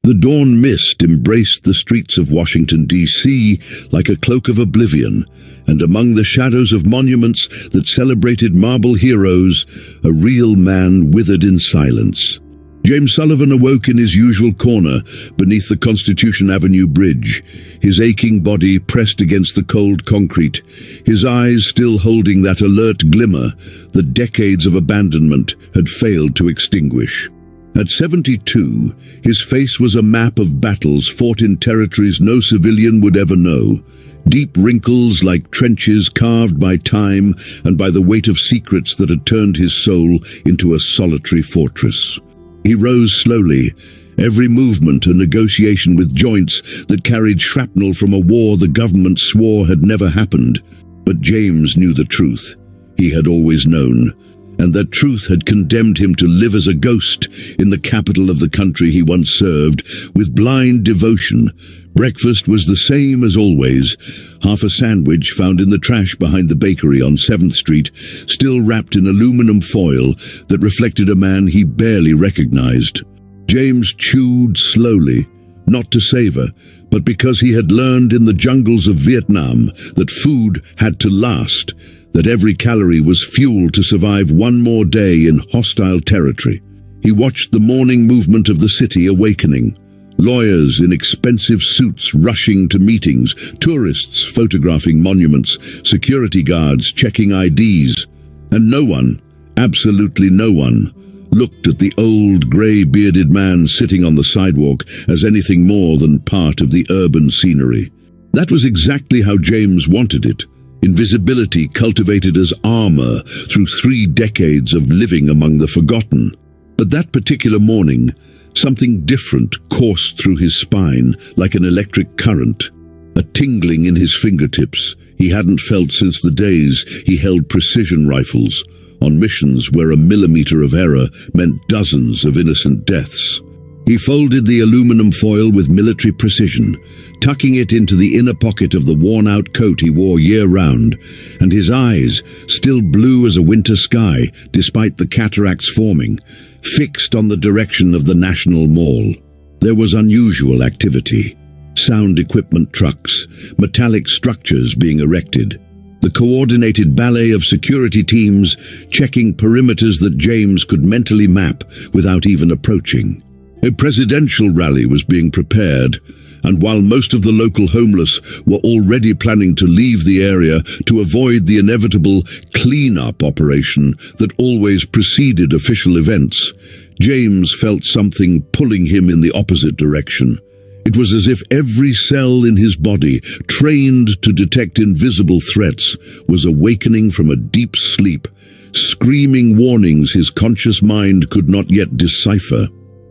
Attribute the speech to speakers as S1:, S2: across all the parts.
S1: The dawn mist embraced the streets of Washington, D.C. like a cloak of oblivion, and among the shadows of monuments that celebrated marble heroes, a real man withered in silence. James Sullivan awoke in his usual corner beneath the Constitution Avenue Bridge, his aching body pressed against the cold concrete, his eyes still holding that alert glimmer that decades of abandonment had failed to extinguish. At 72, his face was a map of battles fought in territories no civilian would ever know, deep wrinkles like trenches carved by time and by the weight of secrets that had turned his soul into a solitary fortress. He rose slowly, every movement a negotiation with joints that carried shrapnel from a war the government swore had never happened. But James knew the truth. He had always known. And that truth had condemned him to live as a ghost in the capital of the country he once served, with blind devotion. Breakfast was the same as always, half a sandwich found in the trash behind the bakery on 7th Street, still wrapped in aluminum foil that reflected a man he barely recognized. James chewed slowly, not to savor, but because he had learned in the jungles of Vietnam that food had to last, that every calorie was fuel to survive one more day in hostile territory. He watched the morning movement of the city awakening. Lawyers in expensive suits rushing to meetings, tourists photographing monuments, security guards checking IDs. And no one, absolutely no one, looked at the old, grey-bearded man sitting on the sidewalk as anything more than part of the urban scenery. That was exactly how James wanted it. Invisibility cultivated as armor through 3 decades of living among the forgotten. But that particular morning, something different coursed through his spine like an electric current, a tingling in his fingertips he hadn't felt since the days he held precision rifles on missions where a millimeter of error meant dozens of innocent deaths. He folded the aluminum foil with military precision, tucking it into the inner pocket of the worn-out coat he wore year-round, and his eyes, still blue as a winter sky despite the cataracts forming, fixed on the direction of the National Mall. There was unusual activity. Sound equipment trucks, metallic structures being erected, the coordinated ballet of security teams checking perimeters that James could mentally map without even approaching. A presidential rally was being prepared, and while most of the local homeless were already planning to leave the area to avoid the inevitable clean-up operation that always preceded official events, James felt something pulling him in the opposite direction. It was as if every cell in his body, trained to detect invisible threats, was awakening from a deep sleep, screaming warnings his conscious mind could not yet decipher.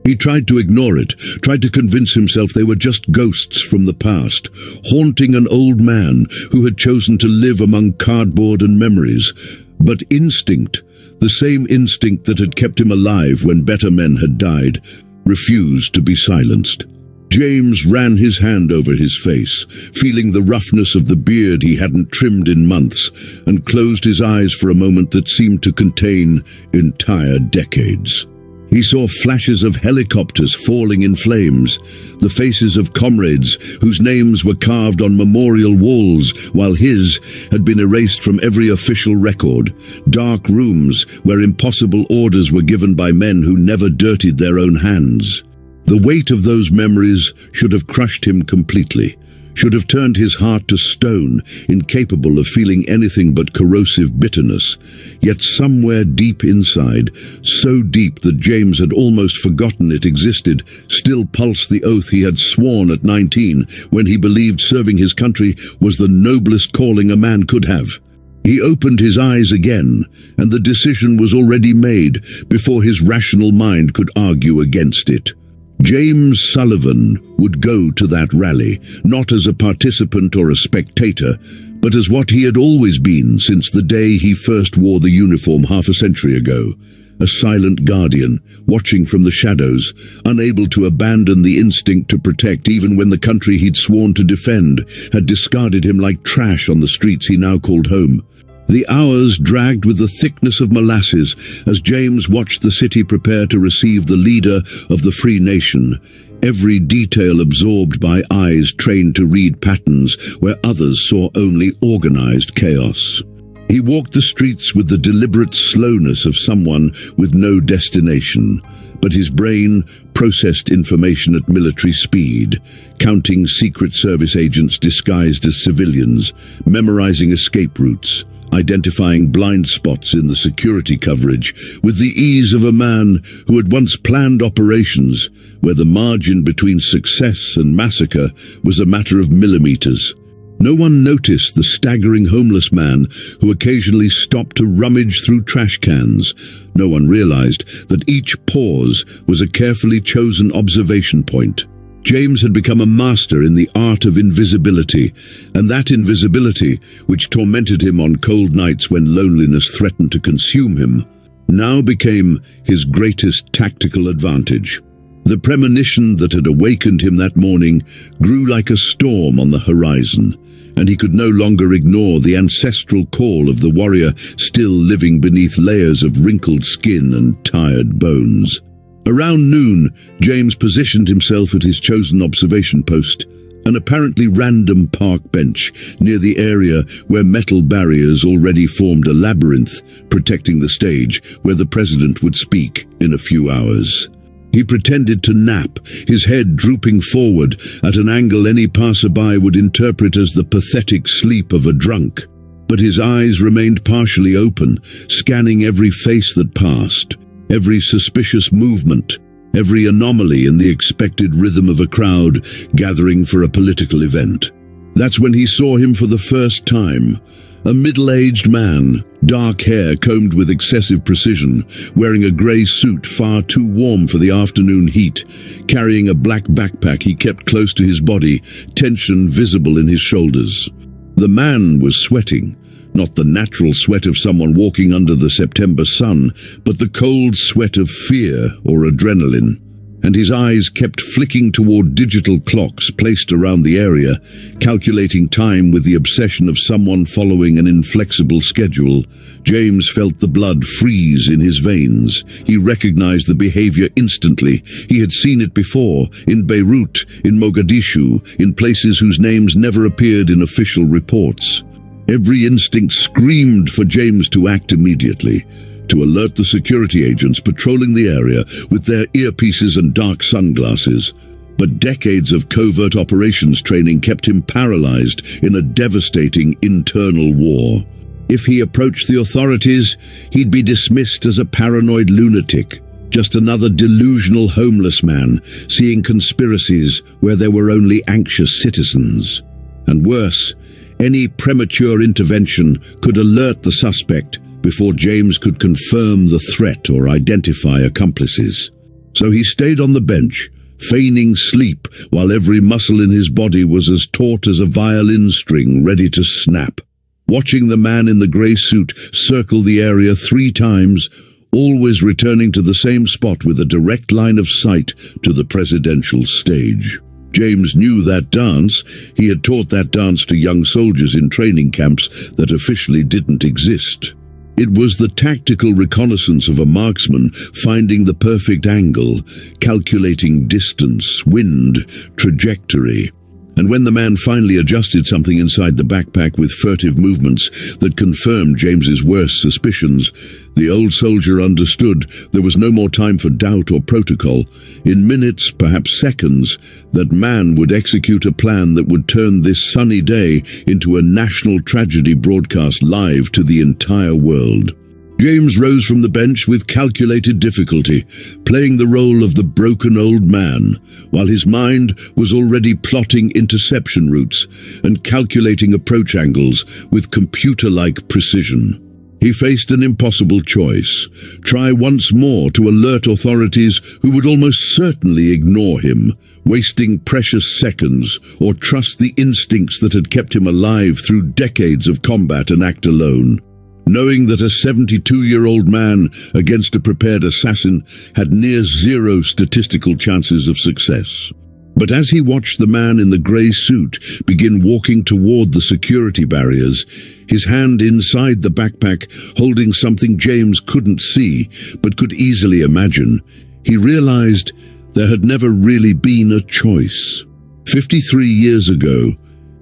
S1: He tried to ignore it, tried to convince himself they were just ghosts from the past, haunting an old man who had chosen to live among cardboard and memories. But instinct, the same instinct that had kept him alive when better men had died, refused to be silenced. James ran his hand over his face, feeling the roughness of the beard he hadn't trimmed in months, and closed his eyes for a moment that seemed to contain entire decades. He saw flashes of helicopters falling in flames, the faces of comrades whose names were carved on memorial walls while his had been erased from every official record, dark rooms where impossible orders were given by men who never dirtied their own hands. The weight of those memories should have crushed him completely, should have turned his heart to stone, incapable of feeling anything but corrosive bitterness. Yet somewhere deep inside, so deep that James had almost forgotten it existed, still pulsed the oath he had sworn at 19 when he believed serving his country was the noblest calling a man could have. He opened his eyes again, and the decision was already made before his rational mind could argue against it. James Sullivan would go to that rally, not as a participant or a spectator, but as what he had always been since the day he first wore the uniform half a century ago, a silent guardian, watching from the shadows, unable to abandon the instinct to protect even when the country he'd sworn to defend had discarded him like trash on the streets he now called home. The hours dragged with the thickness of molasses as James watched the city prepare to receive the leader of the free nation, every detail absorbed by eyes trained to read patterns where others saw only organized chaos. He walked the streets with the deliberate slowness of someone with no destination, but his brain processed information at military speed, counting Secret Service agents disguised as civilians, memorizing escape routes, identifying blind spots in the security coverage with the ease of a man who had once planned operations where the margin between success and massacre was a matter of millimeters. No one noticed the staggering homeless man who occasionally stopped to rummage through trash cans. No one realized that each pause was a carefully chosen observation point. James had become a master in the art of invisibility, and that invisibility, which tormented him on cold nights when loneliness threatened to consume him, now became his greatest tactical advantage. The premonition that had awakened him that morning grew like a storm on the horizon, and he could no longer ignore the ancestral call of the warrior still living beneath layers of wrinkled skin and tired bones. Around noon, James positioned himself at his chosen observation post, an apparently random park bench near the area where metal barriers already formed a labyrinth protecting the stage where the president would speak in a few hours. He pretended to nap, his head drooping forward at an angle any passerby would interpret as the pathetic sleep of a drunk. But his eyes remained partially open, scanning every face that passed, every suspicious movement, every anomaly in the expected rhythm of a crowd gathering for a political event. That's when he saw him for the first time. A middle-aged man, dark hair combed with excessive precision, wearing a grey suit far too warm for the afternoon heat, carrying a black backpack he kept close to his body, tension visible in his shoulders. The man was sweating, not the natural sweat of someone walking under the September sun, but the cold sweat of fear or adrenaline. And his eyes kept flicking toward digital clocks placed around the area, calculating time with the obsession of someone following an inflexible schedule. James felt the blood freeze in his veins. He recognized the behavior instantly. He had seen it before, in Beirut, in Mogadishu, in places whose names never appeared in official reports. Every instinct screamed for James to act immediately, to alert the security agents patrolling the area with their earpieces and dark sunglasses. But decades of covert operations training kept him paralyzed in a devastating internal war. If he approached the authorities, he'd be dismissed as a paranoid lunatic, just another delusional homeless man seeing conspiracies where there were only anxious citizens. And worse, any premature intervention could alert the suspect before James could confirm the threat or identify accomplices. So he stayed on the bench, feigning sleep while every muscle in his body was as taut as a violin string ready to snap, watching the man in the grey suit circle the area 3 times, always returning to the same spot with a direct line of sight to the presidential stage. James knew that dance. He had taught that dance to young soldiers in training camps that officially didn't exist. It was the tactical reconnaissance of a marksman, finding the perfect angle, calculating distance, wind, trajectory. And when the man finally adjusted something inside the backpack with furtive movements that confirmed James's worst suspicions, the old soldier understood there was no more time for doubt or protocol. In minutes, perhaps seconds, that man would execute a plan that would turn this sunny day into a national tragedy broadcast live to the entire world. James rose from the bench with calculated difficulty, playing the role of the broken old man, while his mind was already plotting interception routes and calculating approach angles with computer-like precision. He faced an impossible choice: try once more to alert authorities who would almost certainly ignore him, wasting precious seconds, or trust the instincts that had kept him alive through decades of combat and act alone. Knowing that a 72-year-old man against a prepared assassin had near zero statistical chances of success. But as he watched the man in the grey suit begin walking toward the security barriers, his hand inside the backpack holding something James couldn't see but could easily imagine, he realized there had never really been a choice. 53 years ago,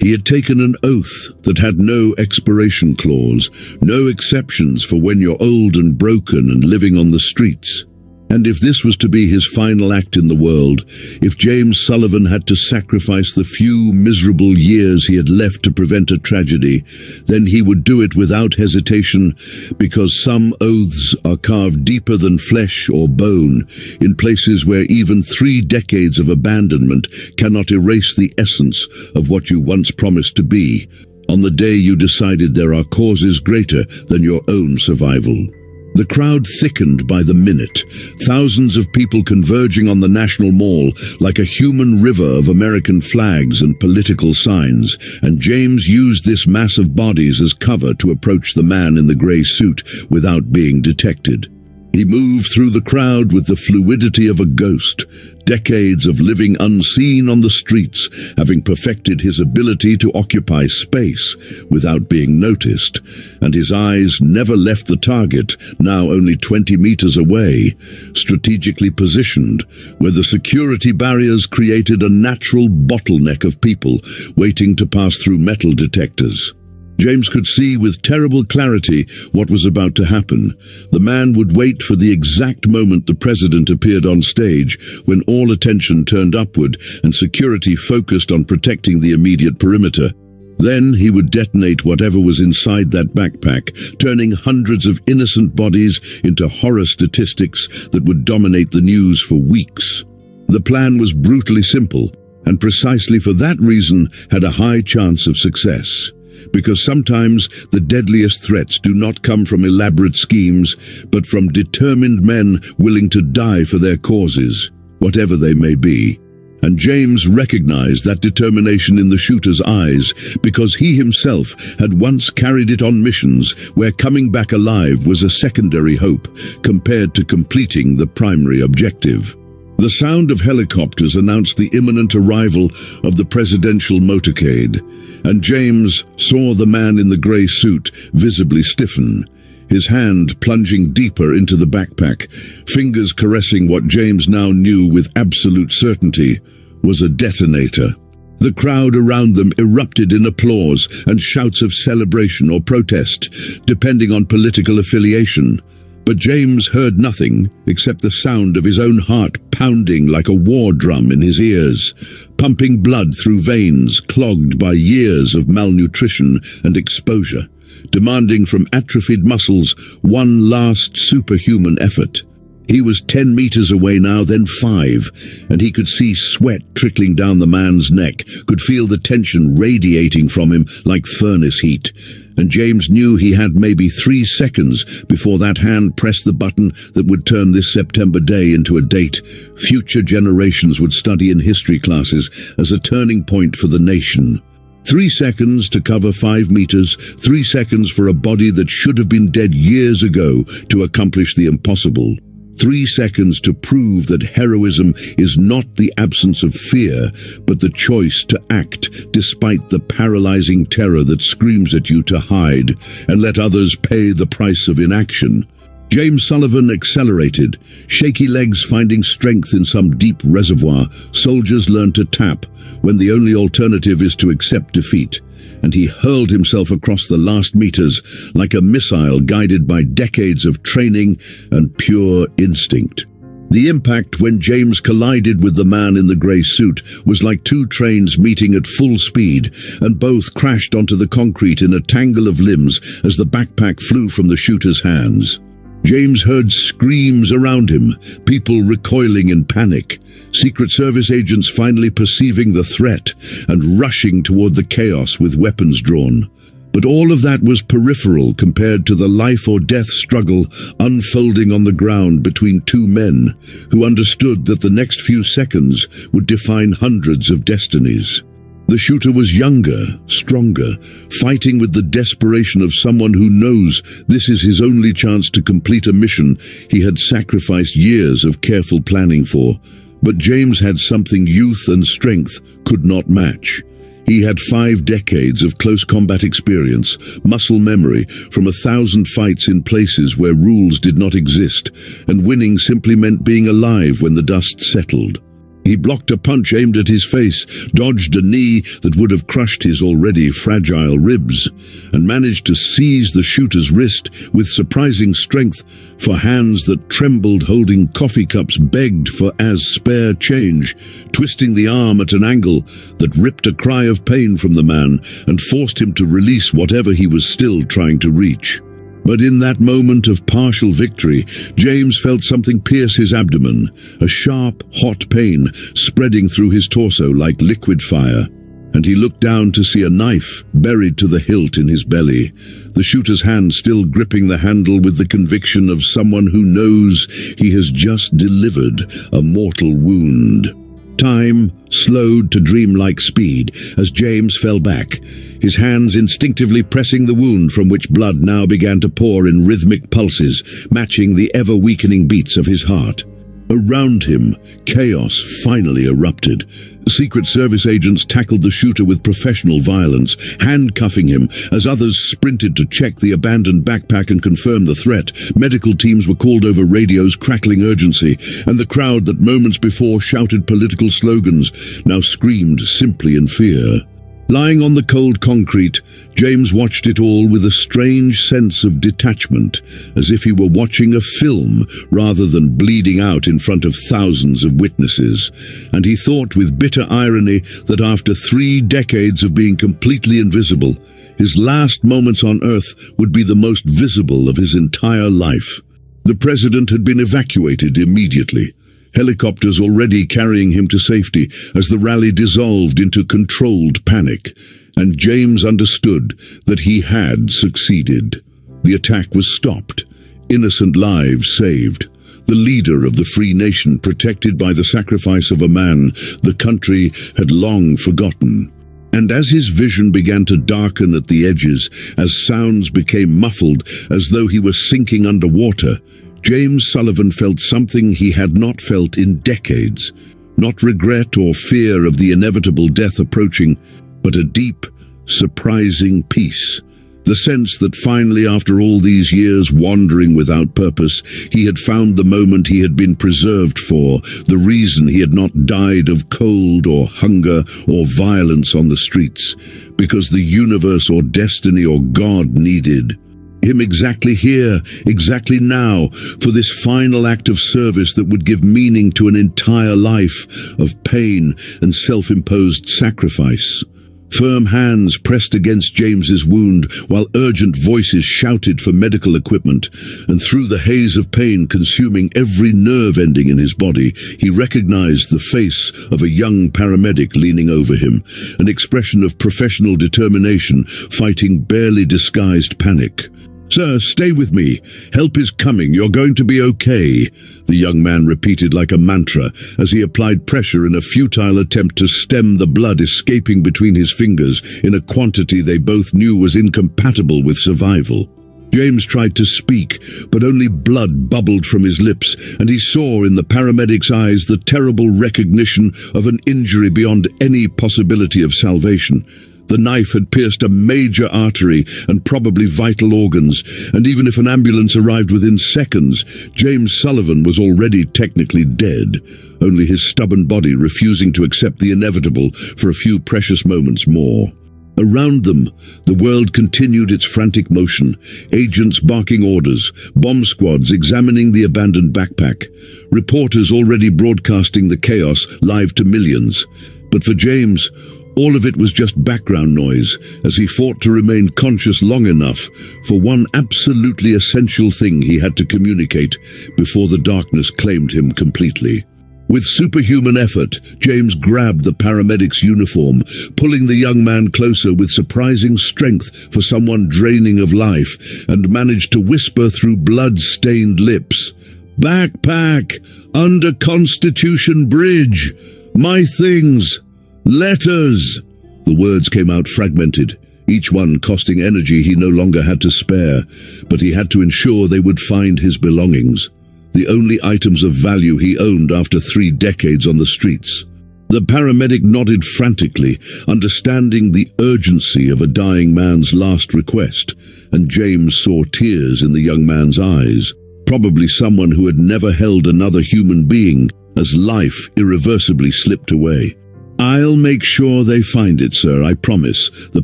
S1: he had taken an oath that had no expiration clause, no exceptions for when you're old and broken and living on the streets. And if this was to be his final act in the world, if James Sullivan had to sacrifice the few miserable years he had left to prevent a tragedy, then he would do it without hesitation, because some oaths are carved deeper than flesh or bone, in places where even 3 decades of abandonment cannot erase the essence of what you once promised to be, on the day you decided there are causes greater than your own survival. The crowd thickened by the minute, thousands of people converging on the National Mall like a human river of American flags and political signs, and James used this mass of bodies as cover to approach the man in the grey suit without being detected. He moved through the crowd with the fluidity of a ghost, decades of living unseen on the streets, having perfected his ability to occupy space without being noticed, and his eyes never left the target, now only 20 meters away, strategically positioned, where the security barriers created a natural bottleneck of people waiting to pass through metal detectors. James could see with terrible clarity what was about to happen. The man would wait for the exact moment the president appeared on stage, when all attention turned upward and security focused on protecting the immediate perimeter. Then he would detonate whatever was inside that backpack, turning hundreds of innocent bodies into horror statistics that would dominate the news for weeks. The plan was brutally simple, and precisely for that reason had a high chance of success. Because sometimes the deadliest threats do not come from elaborate schemes, but from determined men willing to die for their causes, whatever they may be. And James recognized that determination in the shooter's eyes, because he himself had once carried it on missions where coming back alive was a secondary hope compared to completing the primary objective. The sound of helicopters announced the imminent arrival of the presidential motorcade, and James saw the man in the grey suit visibly stiffen, his hand plunging deeper into the backpack, fingers caressing what James now knew with absolute certainty was a detonator. The crowd around them erupted in applause and shouts of celebration or protest, depending on political affiliation. But James heard nothing except the sound of his own heart pounding like a war drum in his ears, pumping blood through veins clogged by years of malnutrition and exposure, demanding from atrophied muscles one last superhuman effort. He was 10 meters away now, then 5, and he could see sweat trickling down the man's neck, could feel the tension radiating from him like furnace heat. And James knew he had maybe 3 seconds before that hand pressed the button that would turn this September day into a date future generations would study in history classes as a turning point for the nation. 3 seconds to cover 5 meters, 3 seconds for a body that should have been dead years ago to accomplish the impossible. 3 seconds to prove that heroism is not the absence of fear, but the choice to act despite the paralyzing terror that screams at you to hide and let others pay the price of inaction. James Sullivan accelerated, shaky legs finding strength in some deep reservoir soldiers learn to tap when the only alternative is to accept defeat. And he hurled himself across the last meters like a missile guided by decades of training and pure instinct. The impact when James collided with the man in the grey suit was like 2 trains meeting at full speed, and both crashed onto the concrete in a tangle of limbs as the backpack flew from the shooter's hands. James heard screams around him, people recoiling in panic, Secret Service agents finally perceiving the threat and rushing toward the chaos with weapons drawn. But all of that was peripheral compared to the life-or-death struggle unfolding on the ground between 2 men who understood that the next few seconds would define hundreds of destinies. The shooter was younger, stronger, fighting with the desperation of someone who knows this is his only chance to complete a mission he had sacrificed years of careful planning for. But James had something youth and strength could not match. He had 5 decades of close combat experience, muscle memory from 1,000 fights in places where rules did not exist, and winning simply meant being alive when the dust settled. He blocked a punch aimed at his face, dodged a knee that would have crushed his already fragile ribs, and managed to seize the shooter's wrist with surprising strength, for hands that trembled holding coffee cups begged for as spare change, twisting the arm at an angle that ripped a cry of pain from the man and forced him to release whatever he was still trying to reach. But in that moment of partial victory, James felt something pierce his abdomen, a sharp, hot pain spreading through his torso like liquid fire, and he looked down to see a knife buried to the hilt in his belly, the shooter's hand still gripping the handle with the conviction of someone who knows he has just delivered a mortal wound. Time slowed to dreamlike speed as James fell back, his hands instinctively pressing the wound from which blood now began to pour in rhythmic pulses, matching the ever-weakening beats of his heart. Around him, chaos finally erupted. Secret Service agents tackled the shooter with professional violence, handcuffing him as others sprinted to check the abandoned backpack and confirm the threat. Medical teams were called over radios crackling urgency, and the crowd that moments before shouted political slogans now screamed simply in fear. Lying on the cold concrete, James watched it all with a strange sense of detachment, as if he were watching a film rather than bleeding out in front of thousands of witnesses, and he thought with bitter irony that after 3 decades of being completely invisible, his last moments on Earth would be the most visible of his entire life. The president had been evacuated immediately, helicopters already carrying him to safety as the rally dissolved into controlled panic, and James understood that he had succeeded. The attack was stopped, innocent lives saved, the leader of the free nation protected by the sacrifice of a man the country had long forgotten. And as his vision began to darken at the edges, as sounds became muffled as though he were sinking underwater, James Sullivan felt something he had not felt in decades, not regret or fear of the inevitable death approaching, but a deep, surprising peace. The sense that finally, after all these years wandering without purpose, he had found the moment he had been preserved for, the reason he had not died of cold or hunger or violence on the streets, because the universe or destiny or God needed him exactly here, exactly now, for this final act of service that would give meaning to an entire life of pain and self-imposed sacrifice. Firm hands pressed against James's wound while urgent voices shouted for medical equipment, and through the haze of pain consuming every nerve ending in his body, he recognized the face of a young paramedic leaning over him, an expression of professional determination fighting barely disguised panic. "Sir, stay with me. Help is coming. You're going to be okay," the young man repeated like a mantra as he applied pressure in a futile attempt to stem the blood escaping between his fingers in a quantity they both knew was incompatible with survival. James tried to speak, but only blood bubbled from his lips, and he saw in the paramedic's eyes the terrible recognition of an injury beyond any possibility of salvation. The knife had pierced a major artery and probably vital organs, and even if an ambulance arrived within seconds, James Sullivan was already technically dead, only his stubborn body refusing to accept the inevitable for a few precious moments more. Around them, the world continued its frantic motion, agents barking orders, bomb squads examining the abandoned backpack, reporters already broadcasting the chaos live to millions. But for James, all of it was just background noise as he fought to remain conscious long enough for one absolutely essential thing he had to communicate before the darkness claimed him completely. With superhuman effort, James grabbed the paramedic's uniform, pulling the young man closer with surprising strength for someone draining of life, and managed to whisper through blood-stained lips, "Backpack! Under Constitution Bridge! My things! Letters!" The words came out fragmented, each one costing energy he no longer had to spare, but he had to ensure they would find his belongings. the only items of value he owned after 3 decades on the streets. The paramedic nodded frantically, understanding the urgency of a dying man's last request, and James saw tears in the young man's eyes, probably someone who had never held another human being as life irreversibly slipped away. "I'll make sure they find it, sir, I promise," the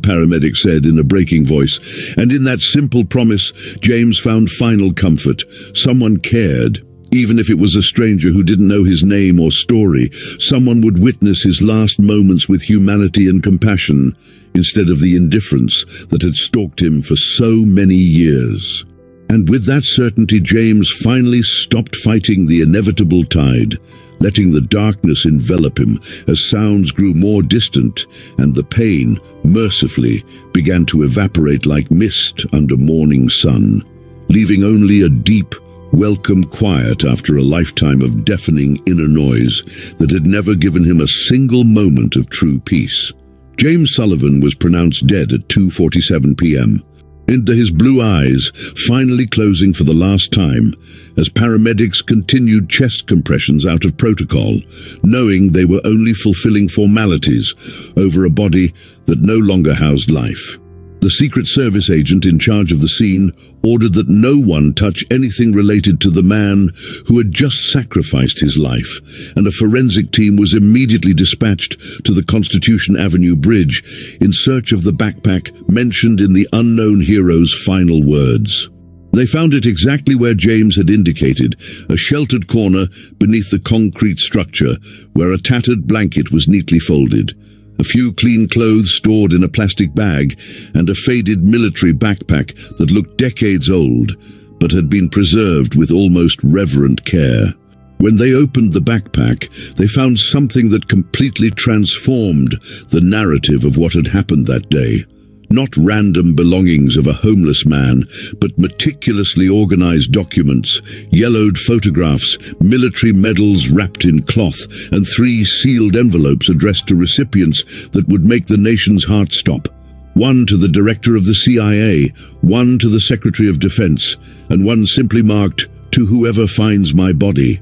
S1: paramedic said in a breaking voice, and in that simple promise, James found final comfort. Someone cared. Even if it was a stranger who didn't know his name or story, someone would witness his last moments with humanity and compassion, instead of the indifference that had stalked him for so many years. And with that certainty, James finally stopped fighting the inevitable tide, letting the darkness envelop him as sounds grew more distant and the pain, mercifully, began to evaporate like mist under morning sun, leaving only a deep, welcome quiet after a lifetime of deafening inner noise that had never given him a single moment of true peace. James Sullivan was pronounced dead at 2:47 p.m., into his blue eyes finally closing for the last time as paramedics continued chest compressions out of protocol, knowing they were only fulfilling formalities over a body that no longer housed life. The Secret Service agent in charge of the scene ordered that no one touch anything related to the man who had just sacrificed his life, and a forensic team was immediately dispatched to the Constitution Avenue Bridge in search of the backpack mentioned in the unknown hero's final words. They found it exactly where James had indicated, a sheltered corner beneath the concrete structure, where a tattered blanket was neatly folded, a few clean clothes stored in a plastic bag, and a faded military backpack that looked decades old, but had been preserved with almost reverent care. When they opened the backpack, they found something that completely transformed the narrative of what had happened that day. Not random belongings of a homeless man, but meticulously organized documents, yellowed photographs, military medals wrapped in cloth, and 3 sealed envelopes addressed to recipients that would make the nation's heart stop. One to the director of the CIA, one to the Secretary of Defense, and one simply marked, "To whoever finds my body."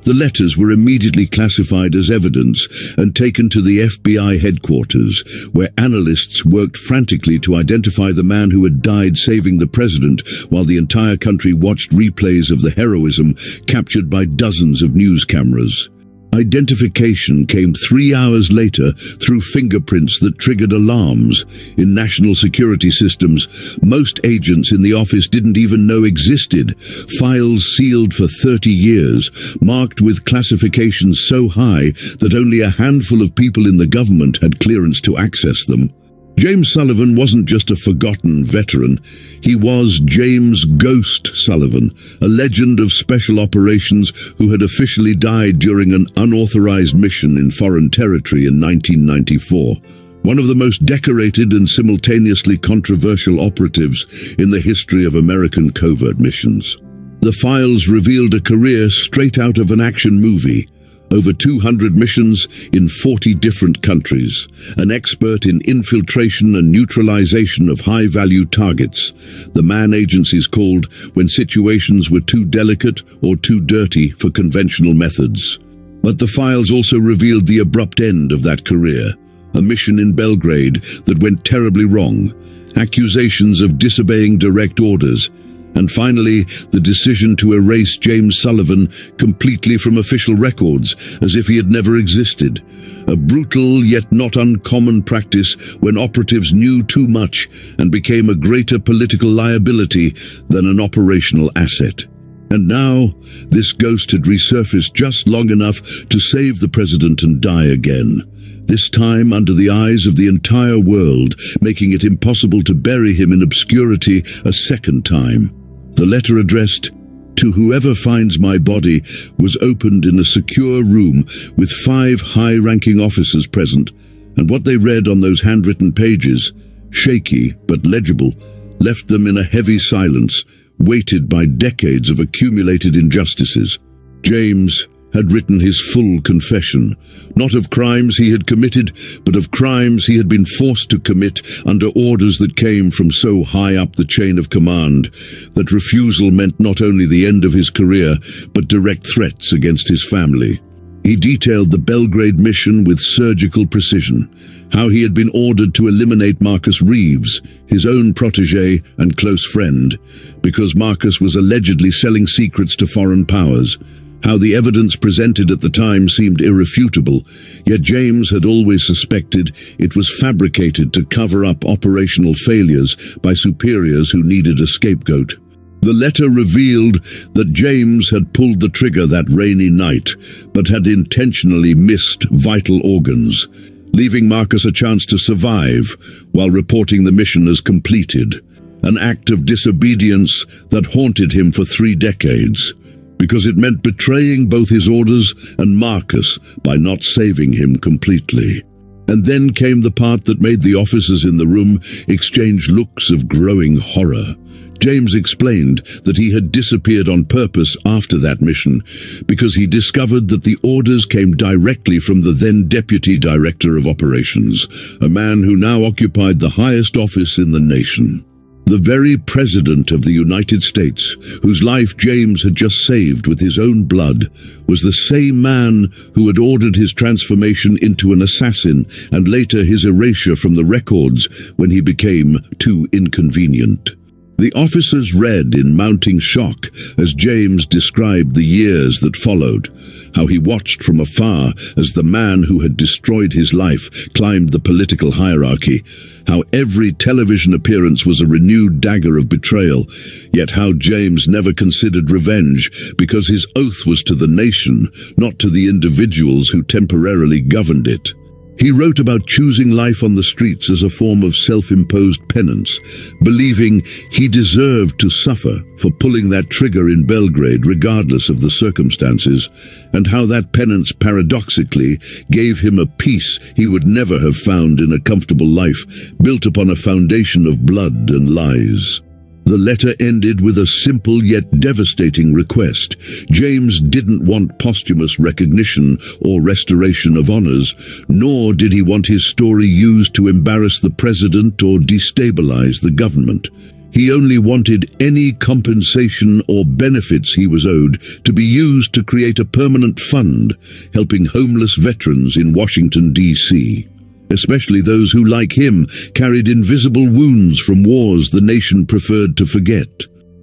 S1: The letters were immediately classified as evidence and taken to the FBI headquarters, where analysts worked frantically to identify the man who had died saving the president, while the entire country watched replays of the heroism captured by dozens of news cameras. Identification came 3 hours later through fingerprints that triggered alarms. In national security systems, most agents in the office didn't even know existed. Files sealed for 30 years, marked with classifications so high that only a handful of people in the government had clearance to access them. James Sullivan wasn't just a forgotten veteran. He was James Ghost Sullivan, a legend of special operations who had officially died during an unauthorized mission in foreign territory in 1994. One of the most decorated and simultaneously controversial operatives in the history of American covert missions. The files revealed a career straight out of an action movie. Over 200 missions in 40 different countries, an expert in infiltration and neutralization of high-value targets, the man agencies called when situations were too delicate or too dirty for conventional methods. But the files also revealed the abrupt end of that career, a mission in Belgrade that went terribly wrong, accusations of disobeying direct orders, and finally, the decision to erase James Sullivan completely from official records, as if he had never existed. A brutal yet not uncommon practice when operatives knew too much and became a greater political liability than an operational asset. And now, this ghost had resurfaced just long enough to save the president and die again. This time under the eyes of the entire world, making it impossible to bury him in obscurity a second time. The letter addressed, "To whoever finds my body," was opened in a secure room with 5 high-ranking officers present, and what they read on those handwritten pages, shaky but legible, left them in a heavy silence, weighted by decades of accumulated injustices. "James, had written his full confession, not of crimes he had committed, but of crimes he had been forced to commit under orders that came from so high up the chain of command that refusal meant not only the end of his career, but direct threats against his family. He detailed the Belgrade mission with surgical precision, how he had been ordered to eliminate Marcus Reeves, his own protégé and close friend, because Marcus was allegedly selling secrets to foreign powers, how the evidence presented at the time seemed irrefutable, yet James had always suspected it was fabricated to cover up operational failures by superiors who needed a scapegoat. The letter revealed that James had pulled the trigger that rainy night, but had intentionally missed vital organs, leaving Marcus a chance to survive while reporting the mission as completed, an act of disobedience that haunted him for 3 decades, because it meant betraying both his orders and Marcus by not saving him completely. And then came the part that made the officers in the room exchange looks of growing horror. James explained that he had disappeared on purpose after that mission because he discovered that the orders came directly from the then Deputy Director of Operations, a man who now occupied the highest office in the nation. The very President of the United States, whose life James had just saved with his own blood, was the same man who had ordered his transformation into an assassin and later his erasure from the records when he became too inconvenient. The officers read in mounting shock as James described the years that followed, how he watched from afar as the man who had destroyed his life climbed the political hierarchy, how every television appearance was a renewed dagger of betrayal, yet how James never considered revenge because his oath was to the nation, not to the individuals who temporarily governed it. He wrote about choosing life on the streets as a form of self-imposed penance, believing he deserved to suffer for pulling that trigger in Belgrade regardless of the circumstances, and how that penance paradoxically gave him a peace he would never have found in a comfortable life built upon a foundation of blood and lies. The letter ended with a simple yet devastating request. James didn't want posthumous recognition or restoration of honors, nor did he want his story used to embarrass the president or destabilize the government. He only wanted any compensation or benefits he was owed to be used to create a permanent fund, helping homeless veterans in Washington, D.C., especially those who, like him, carried invisible wounds from wars the nation preferred to forget.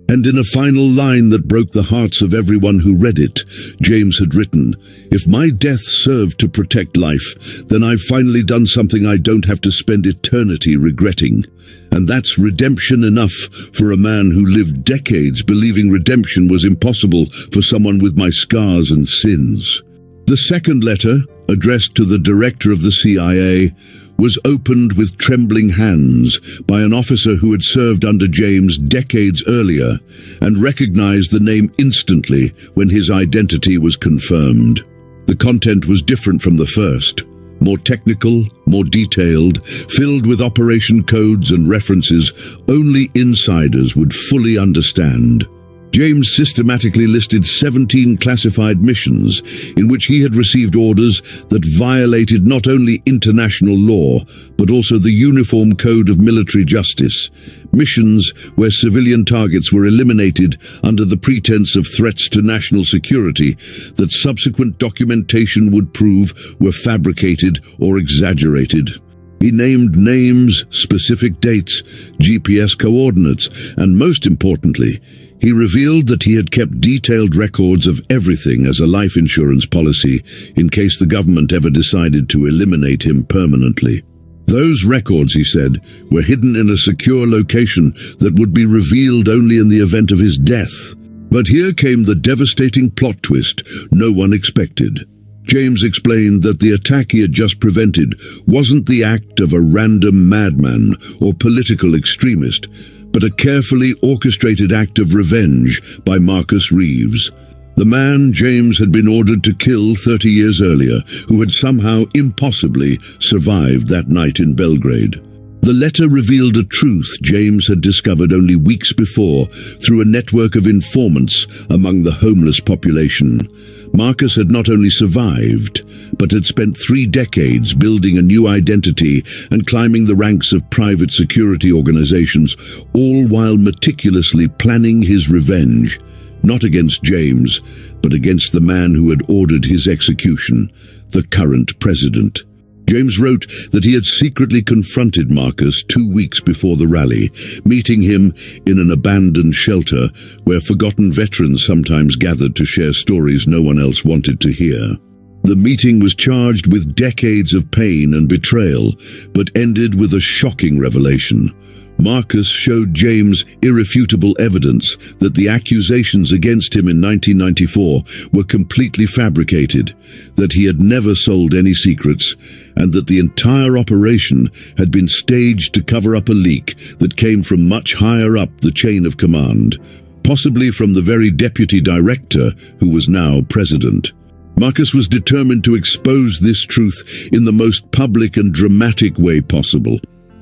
S1: And in a final line that broke the hearts of everyone who read it, James had written, "If my death served to protect life, then I've finally done something I don't have to spend eternity regretting. And that's redemption enough for a man who lived decades believing redemption was impossible for someone with my scars and sins." The second letter, addressed to the director of the CIA, was opened with trembling hands by an officer who had served under James decades earlier and recognized the name instantly when his identity was confirmed. The content was different from the first, more technical, more detailed, filled with operation codes and references only insiders would fully understand. James systematically listed 17 classified missions in which he had received orders that violated not only international law, but also the Uniform Code of Military Justice, missions where civilian targets were eliminated under the pretense of threats to national security that subsequent documentation would prove were fabricated or exaggerated. He named names, specific dates, GPS coordinates, and most importantly, he revealed that he had kept detailed records of everything as a life insurance policy in case the government ever decided to eliminate him permanently. Those records, he said, were hidden in a secure location that would be revealed only in the event of his death. But here came the devastating plot twist no one expected. James explained that the attack he had just prevented wasn't the act of a random madman or political extremist, but a carefully orchestrated act of revenge by Marcus Reeves, the man James had been ordered to kill 30 years earlier, who had somehow impossibly survived that night in Belgrade. The letter revealed a truth James had discovered only weeks before through a network of informants among the homeless population. Marcus had not only survived, but had spent 3 decades building a new identity and climbing the ranks of private security organizations, all while meticulously planning his revenge, not against James, but against the man who had ordered his execution, the current president. James wrote that he had secretly confronted Marcus 2 weeks before the rally, meeting him in an abandoned shelter where forgotten veterans sometimes gathered to share stories no one else wanted to hear. The meeting was charged with decades of pain and betrayal, but ended with a shocking revelation. Marcus showed James irrefutable evidence that the accusations against him in 1994 were completely fabricated, that he had never sold any secrets, and that the entire operation had been staged to cover up a leak that came from much higher up the chain of command, possibly from the very deputy director who was now president. Marcus was determined to expose this truth in the most public and dramatic way possible,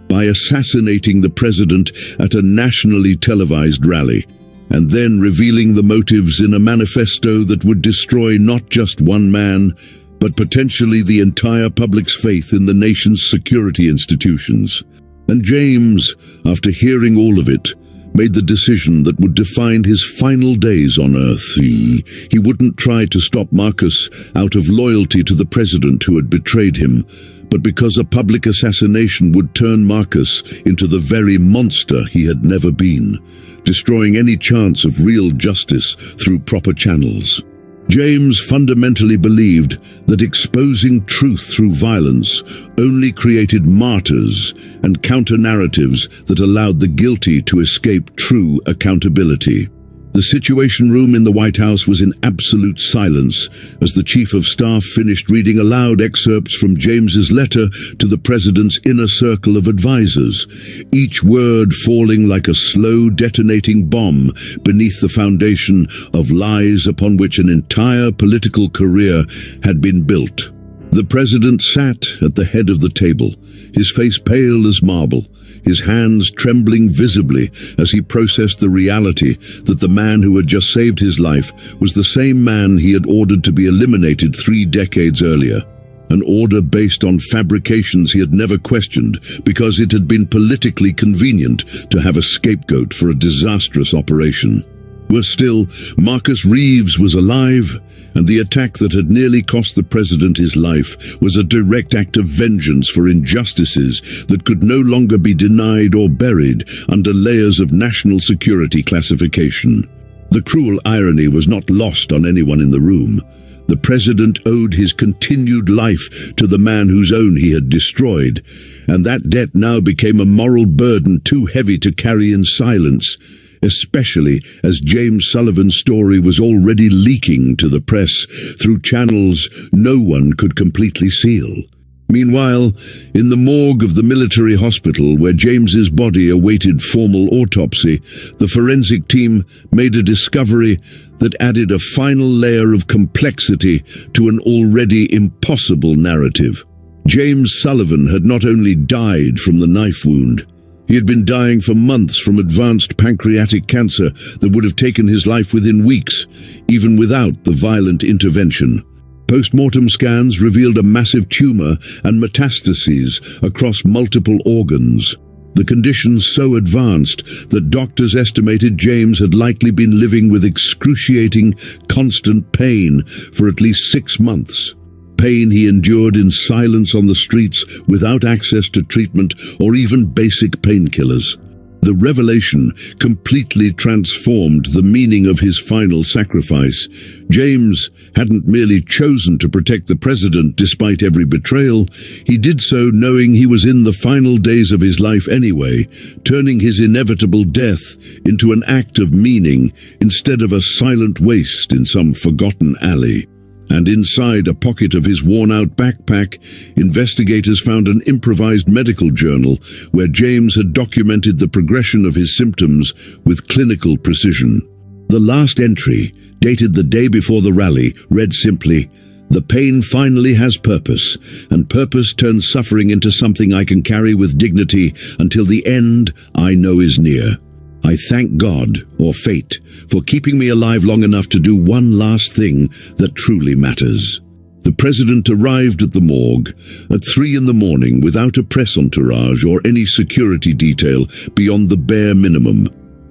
S1: by assassinating the president at a nationally televised rally, and then revealing the motives in a manifesto that would destroy not just one man, but potentially the entire public's faith in the nation's security institutions. And James, after hearing all of it, made the decision that would define his final days on Earth. He wouldn't try to stop Marcus out of loyalty to the president who had betrayed him, but because a public assassination would turn Marcus into the very monster he had never been, destroying any chance of real justice through proper channels. James fundamentally believed that exposing truth through violence only created martyrs and counter-narratives that allowed the guilty to escape true accountability. The Situation Room in the White House was in absolute silence as the Chief of Staff finished reading aloud excerpts from James's letter to the President's inner circle of advisors, each word falling like a slow detonating bomb beneath the foundation of lies upon which an entire political career had been built. The President sat at the head of the table, his face pale as marble, his hands trembling visibly as he processed the reality that the man who had just saved his life was the same man he had ordered to be eliminated 3 decades earlier. An order based on fabrications he had never questioned because it had been politically convenient to have a scapegoat for a disastrous operation. Worse still, Marcus Reeves was alive, and the attack that had nearly cost the president his life was a direct act of vengeance for injustices that could no longer be denied or buried under layers of national security classification. The cruel irony was not lost on anyone in the room. The president owed his continued life to the man whose own he had destroyed, and that debt now became a moral burden too heavy to carry in silence, especially as James Sullivan's story was already leaking to the press through channels no one could completely seal. Meanwhile, in the morgue of the military hospital where James's body awaited formal autopsy, the forensic team made a discovery that added a final layer of complexity to an already impossible narrative. James Sullivan had not only died from the knife wound, he had been dying for months from advanced pancreatic cancer that would have taken his life within weeks, even without the violent intervention. Post-mortem scans revealed a massive tumor and metastases across multiple organs. The condition so advanced that doctors estimated James had likely been living with excruciating, constant pain for at least 6 months. Pain he endured in silence on the streets without access to treatment or even basic painkillers. The revelation completely transformed the meaning of his final sacrifice. James hadn't merely chosen to protect the president despite every betrayal. He did so knowing he was in the final days of his life anyway, turning his inevitable death into an act of meaning instead of a silent waste in some forgotten alley. And inside a pocket of his worn-out backpack, investigators found an improvised medical journal where James had documented the progression of his symptoms with clinical precision. The last entry, dated the day before the rally, read simply, "The pain finally has purpose, and purpose turns suffering into something I can carry with dignity until the end I know is near." I thank God, or fate, for keeping me alive long enough to do one last thing that truly matters. The president arrived at the morgue at 3 in the morning without a press entourage or any security detail beyond the bare minimum,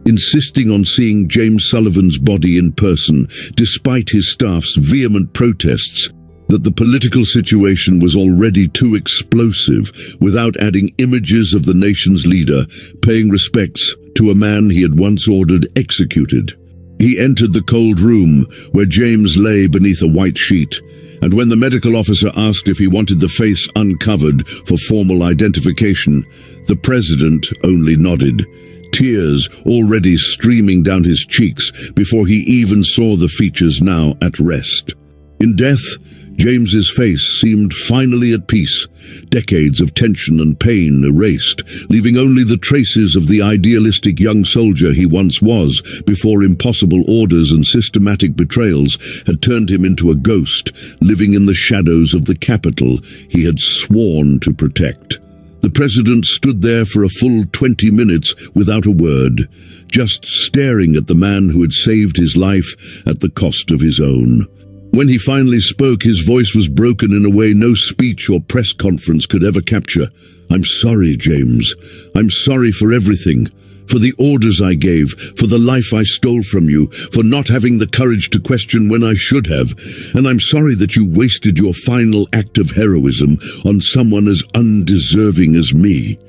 S1: insisting on seeing James Sullivan's body in person despite his staff's vehement protests that the political situation was already too explosive without adding images of the nation's leader paying respects to a man he had once ordered executed. He entered the cold room where James lay beneath a white sheet, and when the medical officer asked if he wanted the face uncovered for formal identification, the president only nodded, tears already streaming down his cheeks before he even saw the features now at rest. In death, James's face seemed finally at peace, decades of tension and pain erased, leaving only the traces of the idealistic young soldier he once was before impossible orders and systematic betrayals had turned him into a ghost, living in the shadows of the capital he had sworn to protect. The president stood there for a full 20 minutes without a word, just staring at the man who had saved his life at the cost of his own. When he finally spoke, his voice was broken in a way no speech or press conference could ever capture. "I'm sorry, James. I'm sorry for everything. For the orders I gave, for the life I stole from you, for not having the courage to question when I should have. And I'm sorry that you wasted your final act of heroism on someone as undeserving as me."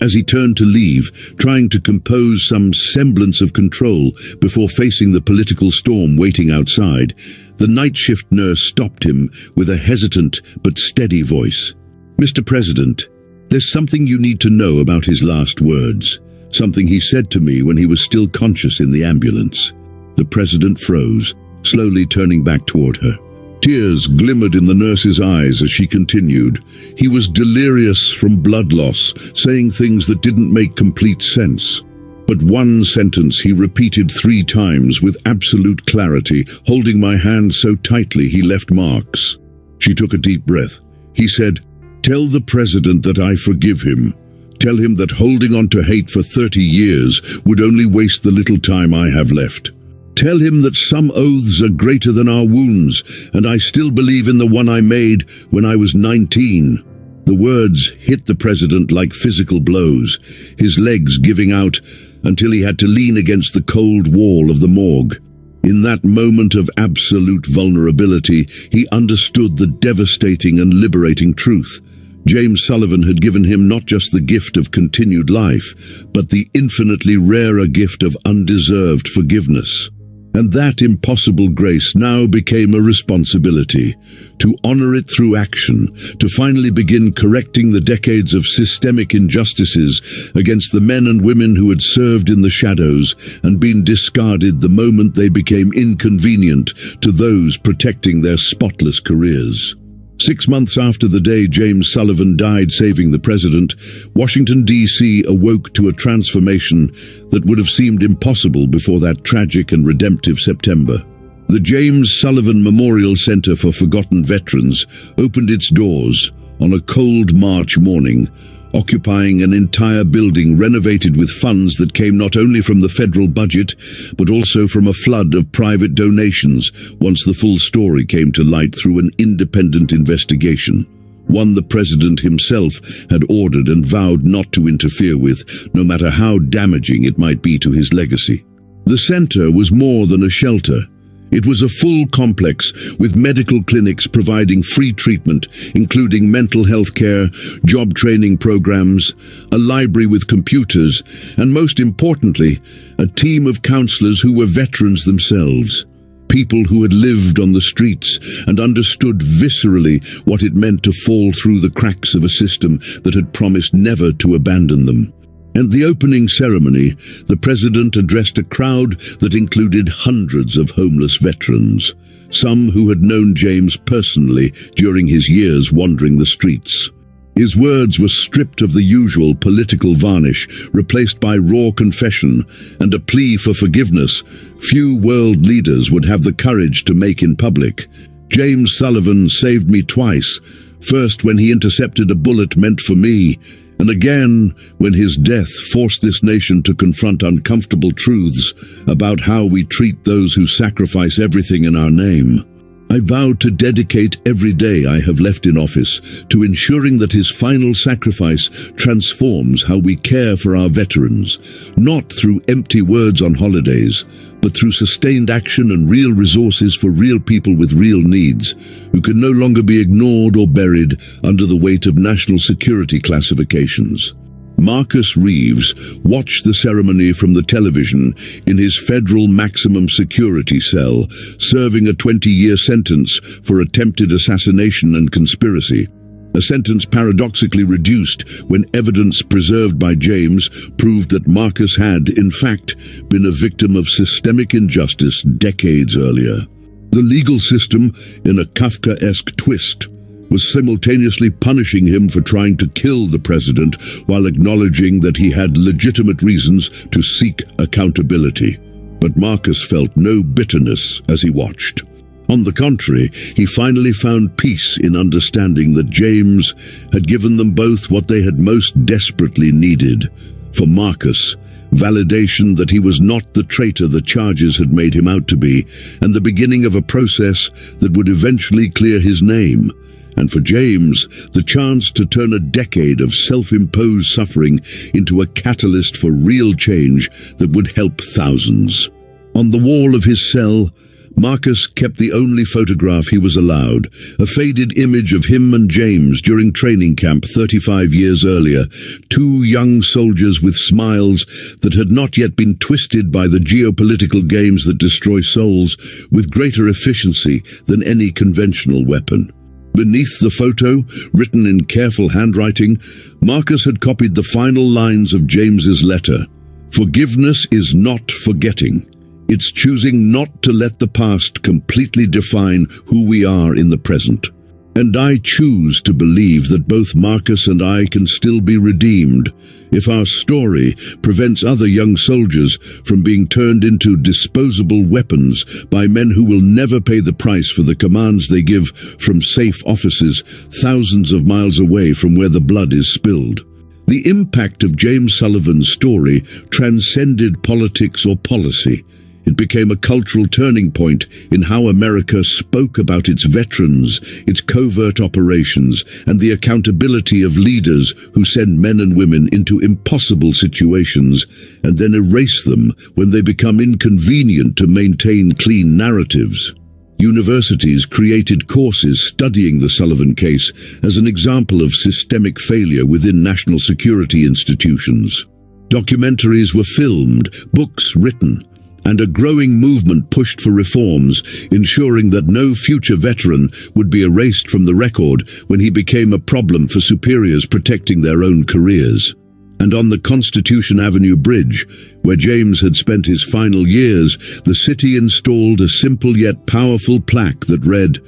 S1: As he turned to leave, trying to compose some semblance of control before facing the political storm waiting outside, the night shift nurse stopped him with a hesitant but steady voice. "Mr. President, there's something you need to know about his last words, something he said to me when he was still conscious in the ambulance." The president froze, slowly turning back toward her. Tears glimmered in the nurse's eyes as she continued. He was delirious from blood loss, saying things that didn't make complete sense. But one sentence he repeated 3 times with absolute clarity, holding my hand so tightly he left marks. She took a deep breath. He said, "Tell the president that I forgive him. Tell him that holding on to hate for 30 years would only waste the little time I have left. Tell him that some oaths are greater than our wounds, and I still believe in the one I made when I was 19. The words hit the president like physical blows, his legs giving out until he had to lean against the cold wall of the morgue. In that moment of absolute vulnerability, he understood the devastating and liberating truth. James Sullivan had given him not just the gift of continued life, but the infinitely rarer gift of undeserved forgiveness. And that impossible grace now became a responsibility, to honor it through action, to finally begin correcting the decades of systemic injustices against the men and women who had served in the shadows and been discarded the moment they became inconvenient to those protecting their spotless careers. 6 months after the day James Sullivan died saving the president, Washington, D.C. awoke to a transformation that would have seemed impossible before that tragic and redemptive September. The James Sullivan Memorial Center for Forgotten Veterans opened its doors on a cold March morning, occupying an entire building renovated with funds that came not only from the federal budget, but also from a flood of private donations once the full story came to light through an independent investigation, one the president himself had ordered and vowed not to interfere with, no matter how damaging it might be to his legacy. The center was more than a shelter. It was a full complex with medical clinics providing free treatment, including mental health care, job training programs, a library with computers, and most importantly, a team of counselors who were veterans themselves. People who had lived on the streets and understood viscerally what it meant to fall through the cracks of a system that had promised never to abandon them. At the opening ceremony, the president addressed a crowd that included hundreds of homeless veterans, some who had known James personally during his years wandering the streets. His words were stripped of the usual political varnish, replaced by raw confession and a plea for forgiveness few world leaders would have the courage to make in public. "James Sullivan saved me twice, first when he intercepted a bullet meant for me, And again, when his death forced this nation to confront uncomfortable truths about how we treat those who sacrifice everything in our name. I vowed to dedicate every day I have left in office to ensuring that his final sacrifice transforms how we care for our veterans, not through empty words on holidays, but through sustained action and real resources for real people with real needs, who can no longer be ignored or buried under the weight of national security classifications. Marcus Reeves watched the ceremony from the television in his federal maximum security cell, serving a 20-year sentence for attempted assassination and conspiracy. A sentence paradoxically reduced when evidence preserved by James proved that Marcus had, in fact, been a victim of systemic injustice decades earlier. The legal system, in a Kafkaesque twist, was simultaneously punishing him for trying to kill the president while acknowledging that he had legitimate reasons to seek accountability. But Marcus felt no bitterness as he watched. On the contrary, he finally found peace in understanding that James had given them both what they had most desperately needed. For Marcus, validation that he was not the traitor the charges had made him out to be, and the beginning of a process that would eventually clear his name. And for James, the chance to turn a decade of self-imposed suffering into a catalyst for real change that would help thousands. On the wall of his cell, Marcus kept the only photograph he was allowed, a faded image of him and James during training camp 35 years earlier, two young soldiers with smiles that had not yet been twisted by the geopolitical games that destroy souls with greater efficiency than any conventional weapon. Beneath the photo, written in careful handwriting, Marcus had copied the final lines of James's letter. "Forgiveness is not forgetting. It's choosing not to let the past completely define who we are in the present. And I choose to believe that both Marcus and I can still be redeemed if our story prevents other young soldiers from being turned into disposable weapons by men who will never pay the price for the commands they give from safe offices thousands of miles away from where the blood is spilled." The impact of James Sullivan's story transcended politics or policy. It became a cultural turning point in how America spoke about its veterans, its covert operations, and the accountability of leaders who send men and women into impossible situations and then erase them when they become inconvenient to maintain clean narratives. Universities created courses studying the Sullivan case as an example of systemic failure within national security institutions. Documentaries were filmed, books written, and a growing movement pushed for reforms, ensuring that no future veteran would be erased from the record when he became a problem for superiors protecting their own careers. And on the Constitution Avenue Bridge, where James had spent his final years, the city installed a simple yet powerful plaque that read,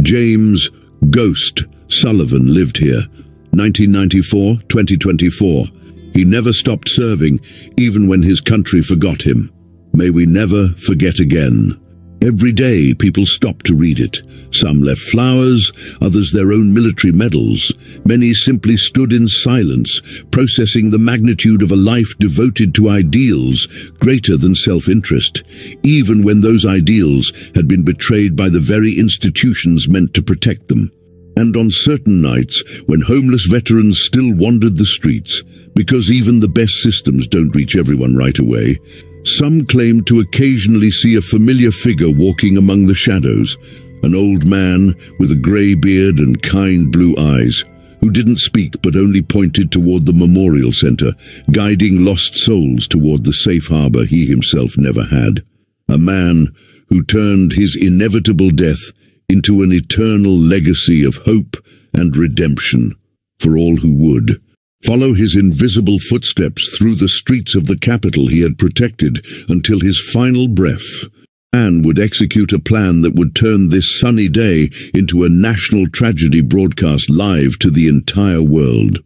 S1: "James Ghost Sullivan lived here, 1994-2024. He never stopped serving, even when his country forgot him. May we never forget again." Every day, people stopped to read it. Some left flowers, others their own military medals. Many simply stood in silence, processing the magnitude of a life devoted to ideals greater than self-interest, even when those ideals had been betrayed by the very institutions meant to protect them. And on certain nights, when homeless veterans still wandered the streets, because even the best systems don't reach everyone right away, some claimed to occasionally see a familiar figure walking among the shadows, an old man with a grey beard and kind blue eyes, who didn't speak but only pointed toward the memorial center, guiding lost souls toward the safe harbor he himself never had. A man who turned his inevitable death into an eternal legacy of hope and redemption for all who would follow his invisible footsteps through the streets of the capital he had protected until his final breath, and would execute a plan that would turn this sunny day into a national tragedy broadcast live to the entire world.